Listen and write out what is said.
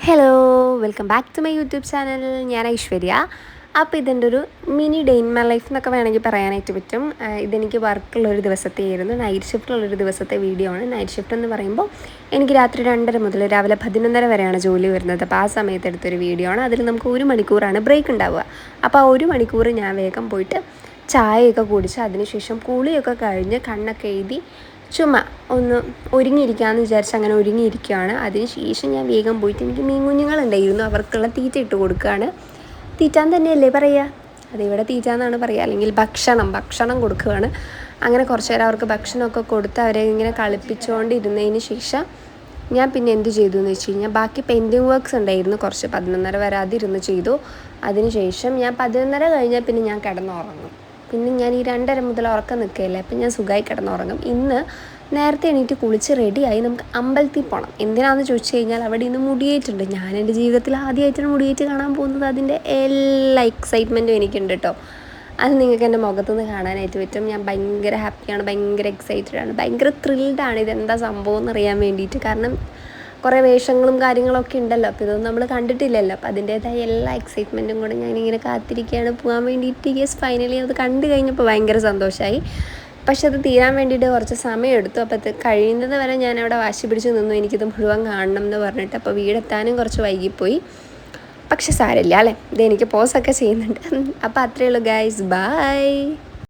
Hello, welcome back to my YouTube channel. ഞാൻ ഐശ്വര്യ. അപ്പോൾ ഇതെൻ്റെ ഒരു mini day in my life എന്നൊക്കെ വേണമെങ്കിൽ പറയാനായിട്ട് പറ്റും. ഇതെനിക്ക് വർക്കുള്ളൊരു ദിവസത്തെ ആയിരുന്നു, നൈറ്റ് ഷിഫ്റ്റുള്ളൊരു ദിവസത്തെ വീഡിയോ ആണ്. നൈറ്റ് ഷിഫ്റ്റ് എന്ന് പറയുമ്പോൾ എനിക്ക് രാത്രി 2:30 മുതൽ രാവിലെ 11:30 വരെയാണ് ജോലി വരുന്നത്. അപ്പോൾ ആ സമയത്ത് എടുത്തൊരു വീഡിയോ ആണ്. അതിൽ നമുക്ക് 1 മണിക്കൂറാണ് ബ്രേക്ക് ഉണ്ടാവുക. അപ്പോൾ ആ 1 മണിക്കൂർ ഞാൻ വേഗം പോയിട്ട് ചായയൊക്കെ കുടിച്ച് അതിനുശേഷം കുളിയൊക്കെ കഴിഞ്ഞ് കണ്ണൊക്കെ എഴുതി ചുമ്മാ ഒന്ന് ഒരുങ്ങിയിരിക്കാമെന്ന് വിചാരിച്ച് അങ്ങനെ ഒരുങ്ങിയിരിക്കുകയാണ്. അതിന് ശേഷം ഞാൻ വേഗം പോയിട്ട് എനിക്ക് മീൻ കുഞ്ഞുങ്ങളുണ്ടായിരുന്നു, അവർക്കുള്ള തീറ്റ ഇട്ട് കൊടുക്കുകയാണ്. തീറ്റാൻ തന്നെയല്ലേ പറയുക, അതിവിടെ തീറ്റ എന്നാണ് പറയുക, അല്ലെങ്കിൽ ഭക്ഷണം കൊടുക്കുകയാണ്. അങ്ങനെ കുറച്ച് നേരം അവർക്ക് ഭക്ഷണമൊക്കെ കൊടുത്ത് അവരെ ഇങ്ങനെ കളിപ്പിച്ചുകൊണ്ടിരുന്നതിന് ശേഷം ഞാൻ പിന്നെ എന്ത് ചെയ്തു എന്ന് വെച്ച് കഴിഞ്ഞാൽ ബാക്കി പെയിൻറ്റിങ് വർക്ക്സ് ഉണ്ടായിരുന്നു കുറച്ച്, 11:30 വരെ അതിരുന്ന് ചെയ്തു. അതിനുശേഷം ഞാൻ 11:30 കഴിഞ്ഞാൽ പിന്നെ ഞാൻ കിടന്നുറങ്ങും. പിന്നെ ഞാൻ ഈ 2:30 മുതൽ ഉറക്കം നിൽക്കുകയല്ലേ, അപ്പം ഞാൻ സുഖമായി കിടന്നുറങ്ങും. ഇന്ന് നേരത്തെ എണീറ്റ് കുളിച്ച് റെഡിയായി നമുക്ക് അമ്പലത്തിൽ പോകണം. എന്തിനാണെന്ന് ചോദിച്ചു കഴിഞ്ഞാൽ അവിടെ ഇന്ന് മുടിയേറ്റുണ്ട്. ഞാൻ എൻ്റെ ജീവിതത്തിൽ ആദ്യമായിട്ടാണ് മുടിയേറ്റ് കാണാൻ പോകുന്നത്. അതിൻ്റെ എല്ലാ എക്സൈറ്റ്മെൻറ്റും എനിക്കുണ്ട് കേട്ടോ. അത് നിങ്ങൾക്ക് എൻ്റെ മുഖത്തുനിന്ന് കാണാനായിട്ട് പറ്റും. ഞാൻ ഭയങ്കര ഹാപ്പിയാണ്, ഭയങ്കര എക്സൈറ്റഡ് ആണ്, ഭയങ്കര ത്രിൽഡാണ് ഇതെന്താ സംഭവം എന്നറിയാൻ വേണ്ടിയിട്ട്. കാരണം കുറേ വേഷങ്ങളും കാര്യങ്ങളൊക്കെ ഉണ്ടല്ലോ, അപ്പോൾ ഇതൊന്നും നമ്മൾ കണ്ടിട്ടില്ലല്ലോ. അപ്പോൾ അതിൻ്റേതായ എല്ലാ എക്സൈറ്റ്മെൻറ്റും കൂടെ ഞാനിങ്ങനെ കാത്തിരിക്കുകയാണ് പോകാൻ വേണ്ടിയിട്ട്. യെസ്, ഫൈനലി അത് കണ്ടു കഴിഞ്ഞപ്പോൾ ഭയങ്കര സന്തോഷമായി. പക്ഷെ അത് തീരാൻ വേണ്ടിയിട്ട് കുറച്ച് സമയം എടുത്തു. അപ്പോൾ അത് കഴിയുന്നത് വരെ ഞാൻ അവിടെ വാശി പിടിച്ച് നിന്നു, എനിക്കിത് മുഴുവൻ കാണണം എന്ന് പറഞ്ഞിട്ട്. അപ്പോൾ വീടെത്താനും കുറച്ച് വൈകിപ്പോയി. പക്ഷെ സാരമില്ല അല്ലേ, ഇതെനിക്ക് പോസൊക്കെ ചെയ്യുന്നുണ്ട്. അപ്പോൾ അത്രയേ ഉള്ളൂ ഗൈസ്, ബൈ.